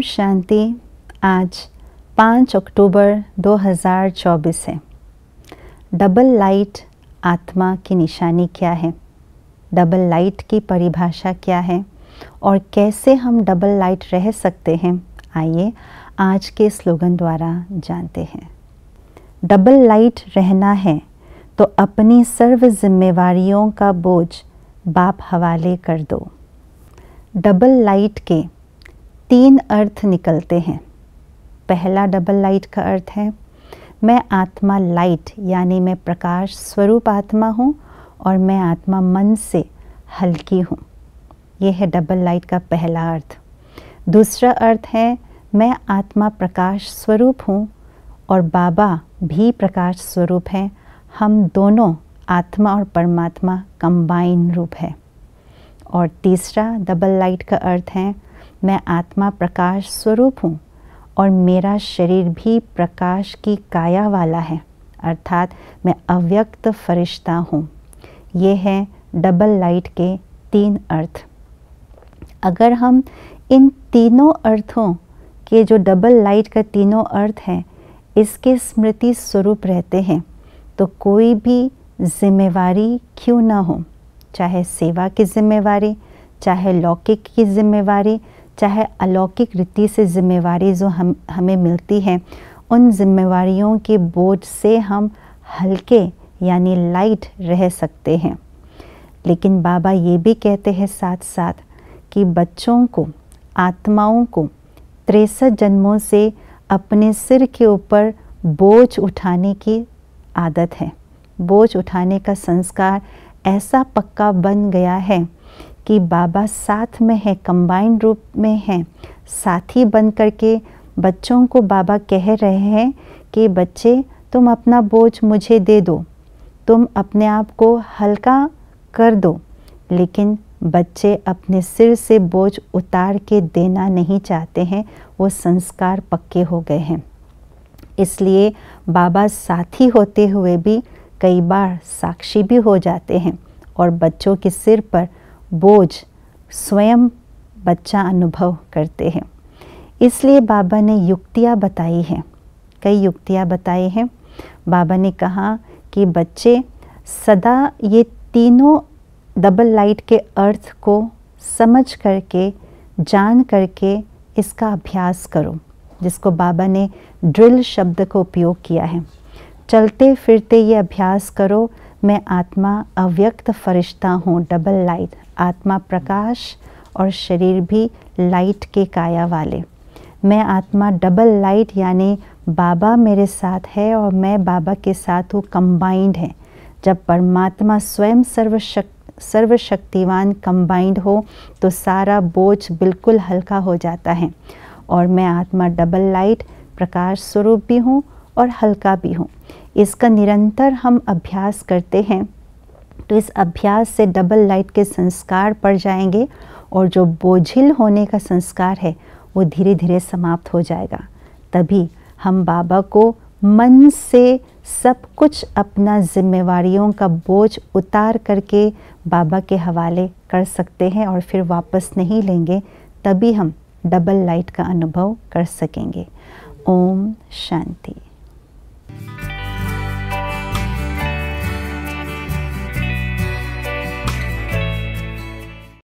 शांति। आज 5 अक्टूबर 2024 है। Double light आत्मा की निशानी क्या है, डबल लाइट की परिभाषा क्या है और कैसे हम डबल लाइट रह सकते हैं, आइए आज के स्लोगन द्वारा जानते हैं। डबल लाइट रहना है तो अपनी सर्व जिम्मेवारियों का बोझ बाप हवाले कर दो। डबल लाइट के 3 अर्थ निकलते हैं। पहला डबल लाइट का अर्थ है मैं आत्मा लाइट यानी मैं प्रकाश स्वरूप आत्मा हूँ और मैं आत्मा मन से हल्की हूँ। यह है डबल लाइट का पहला अर्थ। दूसरा अर्थ है मैं आत्मा प्रकाश स्वरूप हूँ और बाबा भी प्रकाश स्वरूप हैं। हम दोनों आत्मा और परमात्मा कंबाइन रूप है। और तीसरा डबल लाइट का अर्थ है मैं आत्मा प्रकाश स्वरूप हूँ और मेरा शरीर भी प्रकाश की काया वाला है, अर्थात मैं अव्यक्त फरिश्ता हूँ। ये है डबल लाइट के 3 अर्थ। अगर हम इन तीनों अर्थों के जो डबल लाइट का तीनों अर्थ हैं इसके स्मृति स्वरूप रहते हैं तो कोई भी जिम्मेवारी क्यों ना हो, चाहे सेवा की जिम्मेवारी, चाहे लौकिक की जिम्मेवारी, चाहे अलौकिक रीति से जिम्मेवारी जो हमें मिलती है, उन जिम्मेवारियों के बोझ से हम हल्के यानी लाइट रह सकते हैं। लेकिन बाबा ये भी कहते हैं साथ साथ कि बच्चों को, आत्माओं को 63 जन्मों से अपने सिर के ऊपर बोझ उठाने की आदत है। बोझ उठाने का संस्कार ऐसा पक्का बन गया है कि बाबा साथ में है, कंबाइन रूप में हैं, साथी बन करके बच्चों को बाबा कह रहे हैं कि बच्चे तुम अपना बोझ मुझे दे दो, तुम अपने आप को हल्का कर दो। लेकिन बच्चे अपने सिर से बोझ उतार के देना नहीं चाहते हैं, वो संस्कार पक्के हो गए हैं। इसलिए बाबा साथी होते हुए भी कई बार साक्षी भी हो जाते हैं और बच्चों के सिर पर बोझ स्वयं बच्चा अनुभव करते हैं। इसलिए बाबा ने युक्तियाँ बताई हैं, कई युक्तियाँ बताई हैं। बाबा ने कहा कि बच्चे सदा ये तीनों डबल लाइट के अर्थ को समझ करके, जान करके इसका अभ्यास करो, जिसको बाबा ने ड्रिल शब्द को उपयोग किया है। चलते फिरते ये अभ्यास करो, मैं आत्मा अव्यक्त फरिश्ता हूँ, डबल लाइट, आत्मा प्रकाश और शरीर भी लाइट के काया वाले। मैं आत्मा डबल लाइट यानी बाबा मेरे साथ है और मैं बाबा के साथ हूँ, कंबाइंड है। जब परमात्मा स्वयं सर्वशक्तिवान कंबाइंड हो तो सारा बोझ बिल्कुल हल्का हो जाता है। और मैं आत्मा डबल लाइट प्रकाश स्वरूप भी हूँ और हल्का भी हूँ। इसका निरंतर हम अभ्यास करते हैं तो इस अभ्यास से डबल लाइट के संस्कार पड़ जाएंगे और जो बोझिल होने का संस्कार है वो धीरे धीरे समाप्त हो जाएगा। तभी हम बाबा को मन से सब कुछ अपना जिम्मेवारियों का बोझ उतार करके बाबा के हवाले कर सकते हैं और फिर वापस नहीं लेंगे, तभी हम डबल लाइट का अनुभव कर सकेंगे। ओम शांति।